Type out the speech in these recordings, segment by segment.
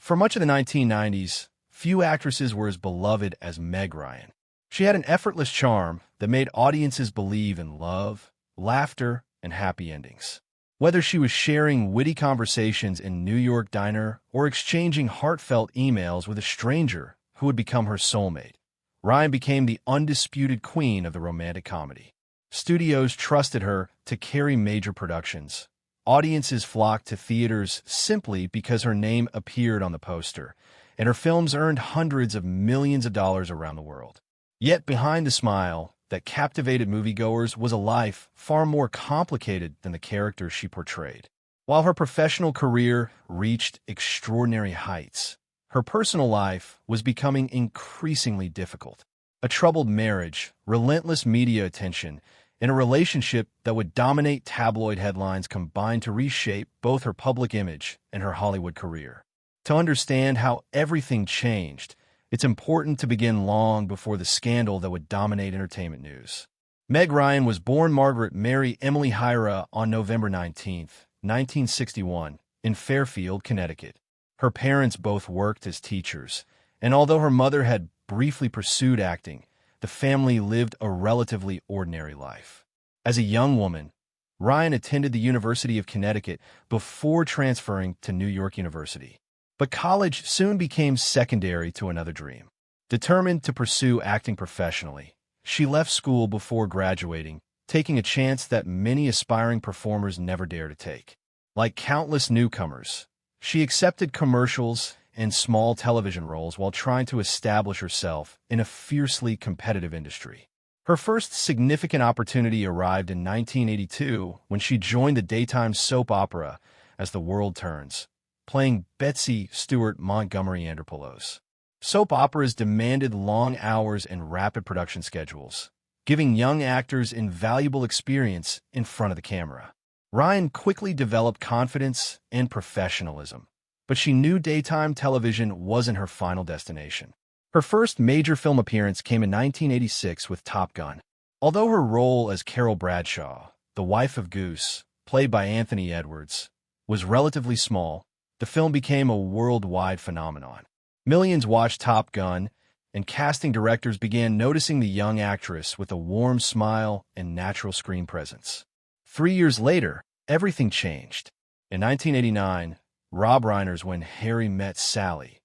For much of the 1990s, few actresses were as beloved as Meg Ryan. She had an effortless charm that made audiences believe in love, laughter, and happy endings. Whether she was sharing witty conversations in New York diner or exchanging heartfelt emails with a stranger who would become her soulmate, Ryan became the undisputed queen of the romantic comedy. Studios trusted her to carry major productions. Audiences flocked to theaters simply because her name appeared on the poster, and her films earned hundreds of millions of dollars around the world. Yet behind the smile that captivated moviegoers was a life far more complicated than the characters she portrayed. While her professional career reached extraordinary heights, her personal life was becoming increasingly difficult. A troubled marriage, relentless media attention, and a relationship that would dominate tabloid headlines combined to reshape both her public image and her Hollywood career. To understand how everything changed, it's important to begin long before the scandal that would dominate entertainment news. Meg Ryan was born Margaret Mary Emily Hyra on November 19, 1961, in Fairfield, Connecticut. Her parents both worked as teachers, and although her mother had briefly pursued acting, the family lived a relatively ordinary life. As a young woman, Ryan attended the University of Connecticut before transferring to New York University. But college soon became secondary to another dream. Determined to pursue acting professionally, she left school before graduating, taking a chance that many aspiring performers never dare to take. Like countless newcomers, she accepted commercials and small television roles while trying to establish herself in a fiercely competitive industry. Her first significant opportunity arrived in 1982 when she joined the daytime soap opera As the World Turns, playing Betsy Stewart Montgomery Andropoulos. Soap operas demanded long hours and rapid production schedules, giving young actors invaluable experience in front of the camera. Ryan quickly developed confidence and professionalism, but she knew daytime television wasn't her final destination. Her first major film appearance came in 1986 with Top Gun. Although her role as Carol Bradshaw, the wife of Goose, played by Anthony Edwards, was relatively small, the film became a worldwide phenomenon. Millions watched Top Gun, and casting directors began noticing the young actress with a warm smile and natural screen presence. 3 years later, everything changed. In 1989, Rob Reiner's When Harry Met Sally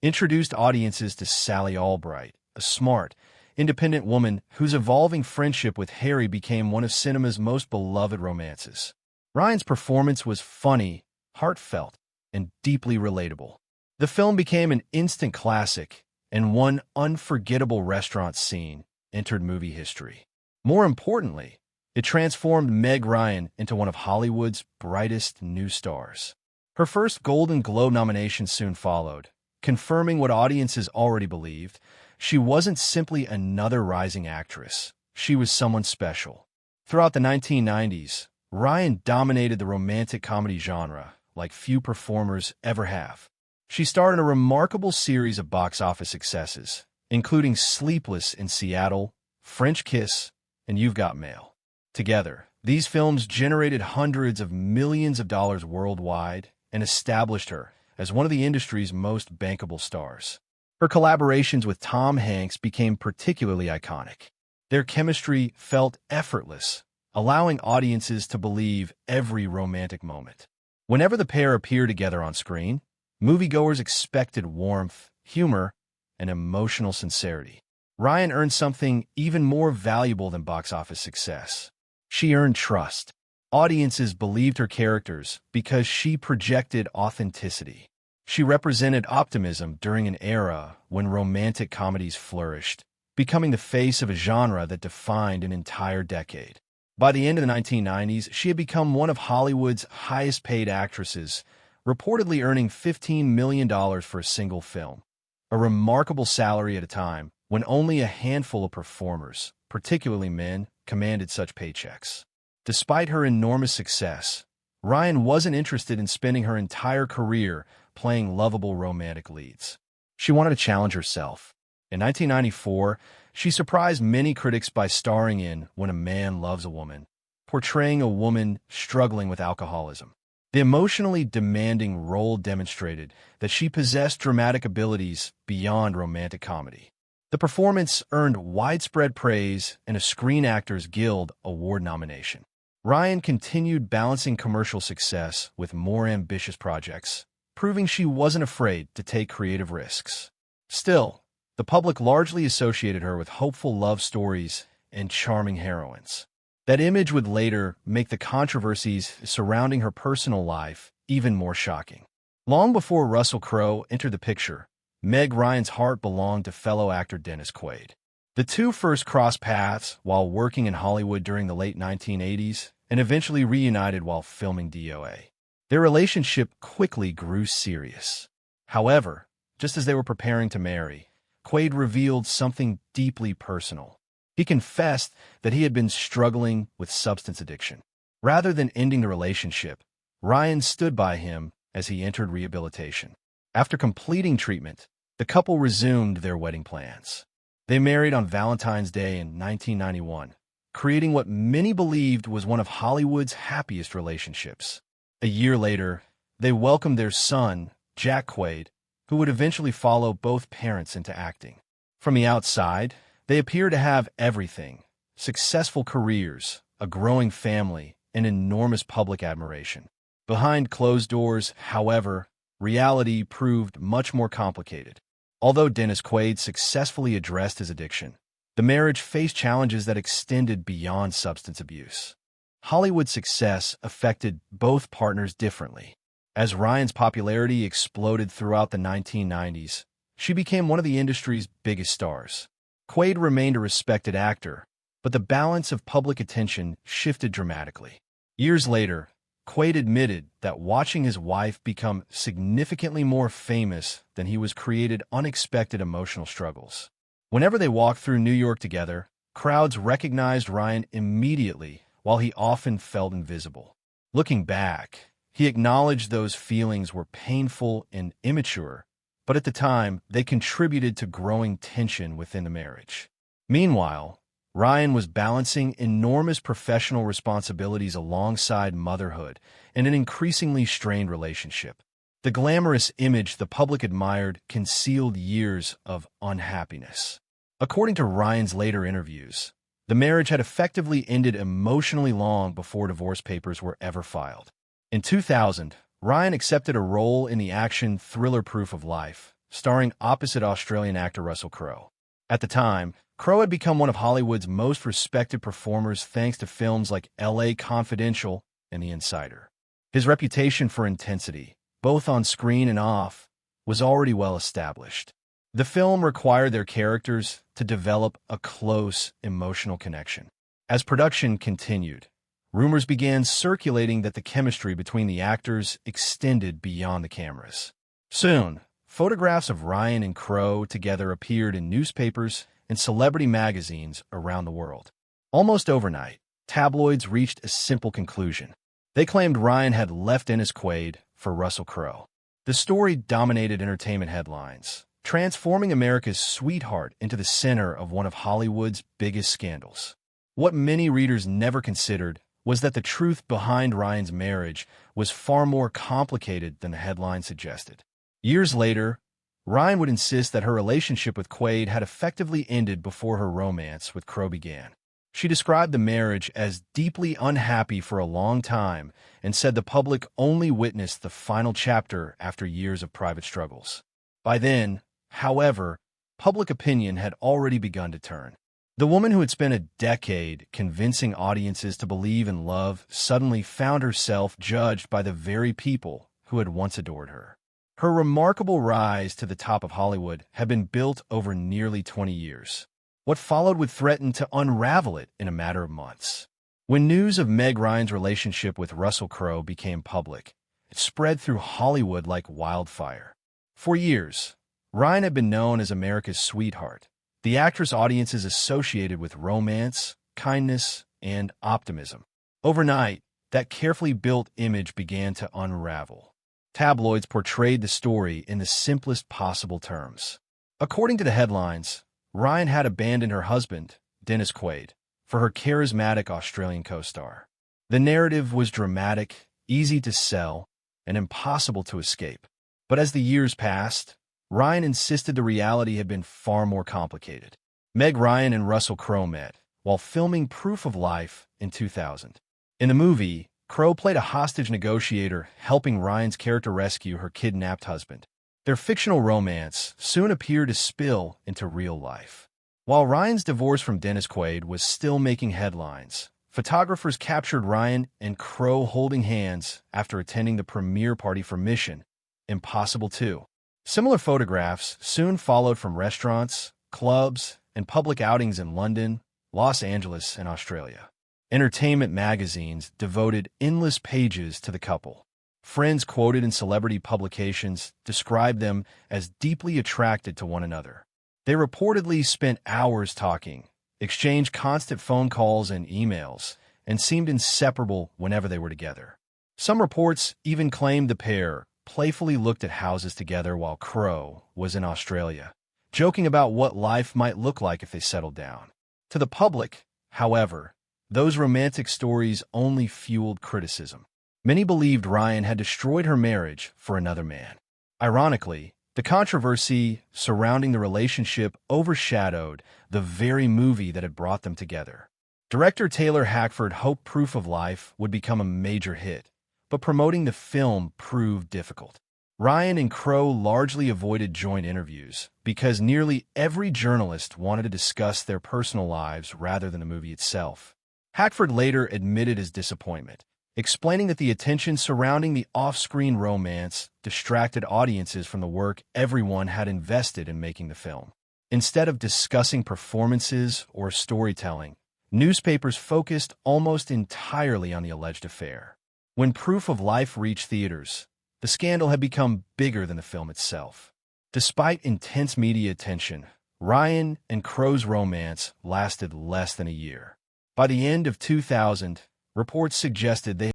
introduced audiences to Sally Albright, a smart, independent woman whose evolving friendship with Harry became one of cinema's most beloved romances. Ryan's performance was funny, heartfelt, and deeply relatable. The film became an instant classic, and one unforgettable restaurant scene entered movie history. More importantly, it transformed Meg Ryan into one of Hollywood's brightest new stars. Her first Golden Globe nomination soon followed, confirming what audiences already believed. She wasn't simply another rising actress. She was someone special. Throughout the 1990s, Ryan dominated the romantic comedy genre like few performers ever have. She starred in a remarkable series of box office successes, including Sleepless in Seattle, French Kiss, and You've Got Mail. Together, these films generated hundreds of millions of dollars worldwide and established her as one of the industry's most bankable stars. Her collaborations with Tom Hanks became particularly iconic. Their chemistry felt effortless, allowing audiences to believe every romantic moment. Whenever the pair appeared together on screen, moviegoers expected warmth, humor, and emotional sincerity. Ryan earned something even more valuable than box office success. She earned trust. Audiences believed her characters because she projected authenticity. She represented optimism during an era when romantic comedies flourished, becoming the face of a genre that defined an entire decade. By the end of the 1990s, she had become one of Hollywood's highest-paid actresses, reportedly earning $15 million for a single film, a remarkable salary at a time when only a handful of performers, particularly men, commanded such paychecks. Despite her enormous success, Ryan wasn't interested in spending her entire career playing lovable romantic leads. She wanted to challenge herself. In 1994, she surprised many critics by starring in When a Man Loves a Woman, portraying a woman struggling with alcoholism. The emotionally demanding role demonstrated that she possessed dramatic abilities beyond romantic comedy. The performance earned widespread praise and a Screen Actors Guild Award nomination. Ryan continued balancing commercial success with more ambitious projects, proving she wasn't afraid to take creative risks. Still, the public largely associated her with hopeful love stories and charming heroines. That image would later make the controversies surrounding her personal life even more shocking. Long before Russell Crowe entered the picture, Meg Ryan's heart belonged to fellow actor Dennis Quaid. The two first crossed paths while working in Hollywood during the late 1980s and eventually reunited while filming DOA. Their relationship quickly grew serious. However, just as they were preparing to marry, Quaid revealed something deeply personal. He confessed that he had been struggling with substance addiction. Rather than ending the relationship, Ryan stood by him as he entered rehabilitation. After completing treatment, the couple resumed their wedding plans. They married on Valentine's Day in 1991, creating what many believed was one of Hollywood's happiest relationships. A year later, they welcomed their son, Jack Quaid, who would eventually follow both parents into acting. From the outside, they appear to have everything: successful careers, a growing family, and enormous public admiration. Behind closed doors, however, reality proved much more complicated. Although Dennis Quaid successfully addressed his addiction, the marriage faced challenges that extended beyond substance abuse. Hollywood's success affected both partners differently. As Ryan's popularity exploded throughout the 1990s, she became one of the industry's biggest stars. Quaid remained a respected actor, but the balance of public attention shifted dramatically. Years later, Quaid admitted that watching his wife become significantly more famous than he was created unexpected emotional struggles. Whenever they walked through New York together, crowds recognized Ryan immediately, while he often felt invisible. Looking back, he acknowledged those feelings were painful and immature, but at the time, they contributed to growing tension within the marriage. Meanwhile, Ryan was balancing enormous professional responsibilities alongside motherhood and an increasingly strained relationship. The glamorous image the public admired concealed years of unhappiness. According to Ryan's later interviews, the marriage had effectively ended emotionally long before divorce papers were ever filed. In 2000, Ryan accepted a role in the action thriller Proof of Life, starring opposite Australian actor Russell Crowe. At the time, Crowe had become one of Hollywood's most respected performers thanks to films like L.A. Confidential and The Insider. His reputation for intensity, both on screen and off, was already well established. The film required their characters to develop a close emotional connection. As production continued, rumors began circulating that the chemistry between the actors extended beyond the cameras. Soon, photographs of Ryan and Crowe together appeared in newspapers and celebrity magazines around the world. Almost overnight, tabloids reached a simple conclusion. They claimed Ryan had left Dennis Quaid for Russell Crowe. The story dominated entertainment headlines, transforming America's sweetheart into the center of one of Hollywood's biggest scandals. What many readers never considered was that the truth behind Ryan's marriage was far more complicated than the headline suggested. Years later, Ryan would insist that her relationship with Quaid had effectively ended before her romance with Crowe began. She described the marriage as deeply unhappy for a long time and said the public only witnessed the final chapter after years of private struggles. By then, however, public opinion had already begun to turn. The woman who had spent a decade convincing audiences to believe in love suddenly found herself judged by the very people who had once adored her. Her remarkable rise to the top of Hollywood had been built over nearly 20 years. What followed would threaten to unravel it in a matter of months. When news of Meg Ryan's relationship with Russell Crowe became public, it spread through Hollywood like wildfire. For years, Ryan had been known as America's sweetheart, the actress audiences associated with romance, kindness, and optimism. Overnight, that carefully built image began to unravel. Tabloids portrayed the story in the simplest possible terms. According to the headlines, Ryan had abandoned her husband, Dennis Quaid, for her charismatic Australian co-star. The narrative was dramatic, easy to sell, and impossible to escape. But as the years passed, Ryan insisted the reality had been far more complicated. Meg Ryan and Russell Crowe met while filming Proof of Life in 2000. In the movie, Crowe played a hostage negotiator helping Ryan's character rescue her kidnapped husband. Their fictional romance soon appeared to spill into real life. While Ryan's divorce from Dennis Quaid was still making headlines, photographers captured Ryan and Crowe holding hands after attending the premiere party for Mission: Impossible 2. Similar photographs soon followed from restaurants, clubs, and public outings in London, Los Angeles, and Australia. Entertainment magazines devoted endless pages to the couple. Friends quoted in celebrity publications described them as deeply attracted to one another. They reportedly spent hours talking, exchanged constant phone calls and emails, and seemed inseparable whenever they were together. Some reports even claimed the pair playfully looked at houses together while Crowe was in Australia, joking about what life might look like if they settled down. To the public, however, those romantic stories only fueled criticism. Many believed Ryan had destroyed her marriage for another man. Ironically, the controversy surrounding the relationship overshadowed the very movie that had brought them together. Director Taylor Hackford hoped Proof of Life would become a major hit, but promoting the film proved difficult. Ryan and Crowe largely avoided joint interviews because nearly every journalist wanted to discuss their personal lives rather than the movie itself. Hackford later admitted his disappointment, explaining that the attention surrounding the off-screen romance distracted audiences from the work everyone had invested in making the film. Instead of discussing performances or storytelling, newspapers focused almost entirely on the alleged affair. When Proof of Life reached theaters, the scandal had become bigger than the film itself. Despite intense media attention, Ryan and Crowe's romance lasted less than a year. By the end of 2000, reports suggested they